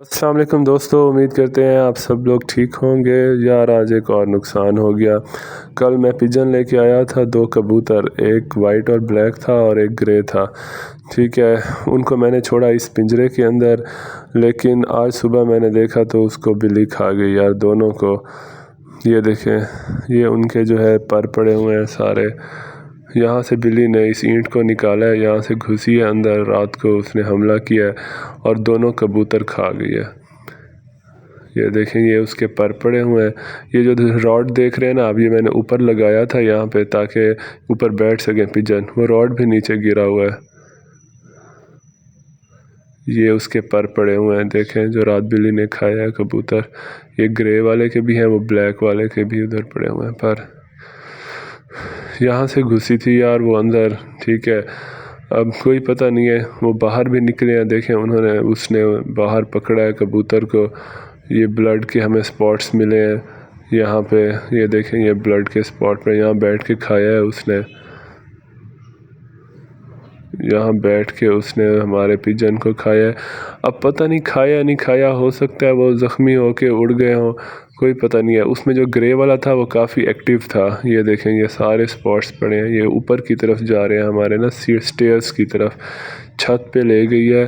अस्सलाम वालेकुम दोस्तों, उम्मीद करते हैं आप सब लोग ठीक होंगे। यार आज एक और नुकसान हो गया। कल मैं पिजन लेके आया था, 2 कबूतर, एक वाइट और ब्लैक था और एक ग्रे था। ठीक है, उनको मैंने छोड़ा इस पिंजरे के अंदर, लेकिन आज सुबह मैंने देखा तो उसको बिल्ली खा गई यार, दोनों को। ये देखें, ये उनके जो है पर पड़े हुए हैं सारे। यहाँ से बिल्ली ने इस ईंट को निकाला है, यहाँ से घुसी है अंदर, रात को उसने हमला किया है और दोनों कबूतर खा गई है। ये देखें, ये उसके पर पड़े हुए हैं। ये जो रॉड देख रहे हैं ना, अब ये मैंने ऊपर लगाया था यहाँ पे ताकि ऊपर बैठ सकें पिजन, वो रॉड भी नीचे गिरा हुआ है। ये उसके पर पड़े हुए हैं, देखें, जो रात बिल्ली ने खाया है कबूतर। ये ग्रे वाले के भी हैं, वो ब्लैक वाले के भी उधर पड़े हुए हैं पर। यहाँ से घुसी थी यार वो अंदर। ठीक है, अब कोई पता नहीं है, वो बाहर भी निकले हैं। देखें, उसने बाहर पकड़ा है कबूतर को। ये ब्लड के हमें स्पॉट्स मिले हैं यहाँ पे। ये देखें, ये ब्लड के स्पॉट पे यहाँ बैठ के खाया है उसने। यहाँ बैठ के उसने हमारे पिजन को खाया है। अब पता नहीं खाया नहीं खाया, हो सकता है वो ज़ख्मी होके उड़ गए हों, कोई पता नहीं है। उसमें जो ग्रे वाला था वो काफ़ी एक्टिव था। ये देखें, ये सारे स्पॉट्स पड़े हैं। ये ऊपर की तरफ जा रहे हैं हमारे ना, स्टेयर्स की तरफ, छत पे ले गई है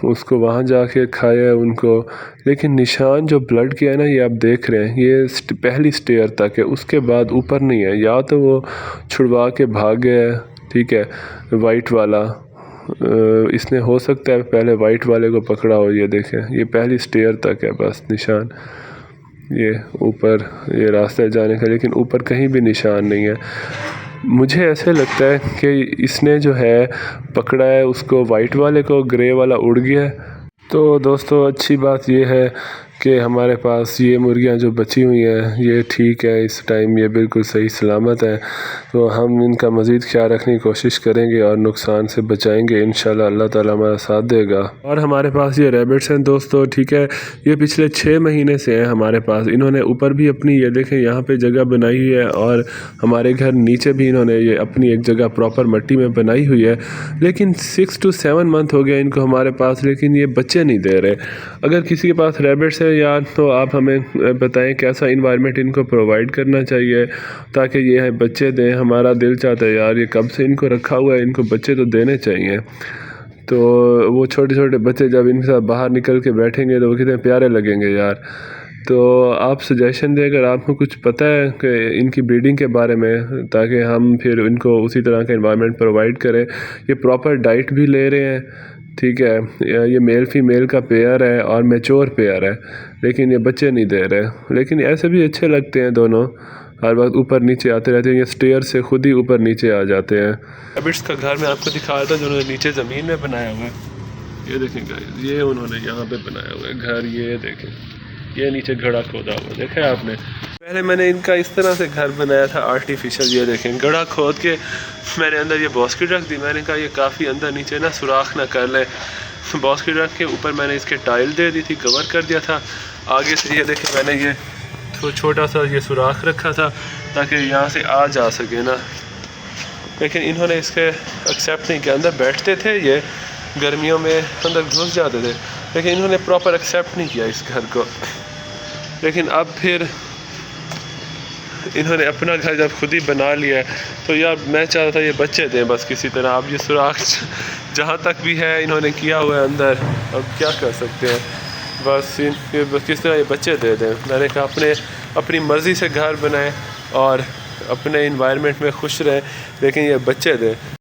उसको, वहाँ जाके खाया है उनको। लेकिन निशान जो ब्लड के है ना, ये आप देख रहे हैं, ये पहली स्टेयर तक है, उसके बाद ऊपर नहीं है। या तो वो छुड़वा के भाग गया है, ठीक है, वाइट वाला, इसने हो सकता है पहले वाइट वाले को पकड़ा हो। ये देखें, ये पहली स्टेयर तक है बस निशान, ये ऊपर ये रास्ता जाने का, लेकिन ऊपर कहीं भी निशान नहीं है। मुझे ऐसे लगता है कि इसने जो है पकड़ा है उसको, वाइट वाले को, ग्रे वाला उड़ गया है। तो दोस्तों, अच्छी बात ये है कि हमारे पास ये मुर्गियां जो बची हुई हैं ये ठीक है, इस टाइम ये बिल्कुल सही सलामत हैं। तो हम इनका मज़ीद ख्याल रखने की कोशिश करेंगे और नुकसान से बचाएंगे इंशाल्लाह। अल्लाह ताला हमारा साथ देगा। और हमारे पास ये रैबिट्स हैं दोस्तों, ठीक है, ये पिछले 6 महीने से हैं हमारे पास। इन्होंने ऊपर भी अपनी, ये देखें, यहाँ पर जगह बनाई हुई है और हमारे घर नीचे भी इन्होंने ये अपनी एक जगह प्रॉपर मिट्टी में बनाई हुई है। लेकिन 6 to 7 मंथ हो गया इनको हमारे पास, लेकिन ये बच्चे नहीं दे रहे। अगर किसी के पास रैबिट्स है यार, तो आप हमें बताएं कैसा इन्वायरमेंट इनको प्रोवाइड करना चाहिए ताकि ये बच्चे दें। हमारा दिल चाहता है यार, ये कब से इनको रखा हुआ है, इनको बच्चे तो देने चाहिए। तो वो छोटे छोटे बच्चे जब इनके साथ बाहर निकल के बैठेंगे तो वो कितने प्यारे लगेंगे यार। तो आप सजेशन दें अगर आपको कुछ पता है कि इनकी ब्रीडिंग के बारे में, ताकि हम फिर इनको उसी तरह का इन्वायरमेंट प्रोवाइड करें। ये प्रॉपर डाइट भी ले रहे हैं, ठीक है, ये मेल फीमेल का पेयर है और मैच्योर पेयर है, लेकिन ये बच्चे नहीं दे रहे। लेकिन ऐसे भी अच्छे लगते हैं दोनों, हर वक्त ऊपर नीचे आते रहते हैं। ये स्टेयर से खुद ही ऊपर नीचे आ जाते हैं। रैबिट्स का घर मैं आपको दिखाया था जो उन्होंने नीचे ज़मीन में बनाया हुआ है। ये देखें गाइस, ये उन्होंने यहाँ पे बनाया हुआ है घर। ये देखें, ये नीचे घड़ा खोदा हुआ, देखा है आपने। पहले मैंने इनका इस तरह से घर बनाया था आर्टिफिशियल। ये देखें, घड़ा खोद के मैंने अंदर ये बास्केट रख दी। मैंने कहा ये काफ़ी अंदर नीचे ना सुराख ना कर ले। बास्केट रख के ऊपर मैंने इसके टाइल दे दी थी, कवर कर दिया था आगे से। ये देखें, मैंने ये छोटा सा ये सुराख रखा था ताकि यहाँ से आ जा सके ना। लेकिन इन्होंने इसके एक्सेप्ट नहीं किया। अंदर बैठते थे ये, गर्मियों में अंदर घुस जाते थे, लेकिन इन्होंने प्रॉपर एक्सेप्ट नहीं किया इस घर को। लेकिन अब फिर इन्होंने अपना घर जब खुद ही बना लिया है, तो यार मैं चाहता था ये बच्चे दें बस किसी तरह। अब ये सुराख जहाँ तक भी है इन्होंने किया हुआ है अंदर, अब क्या कर सकते हैं, बस किस तरह ये बच्चे दे दें। मैंने कहा अपनी मर्ज़ी से घर बनाएं और अपने इन्वायरमेंट में खुश रहें, लेकिन ये बच्चे दें।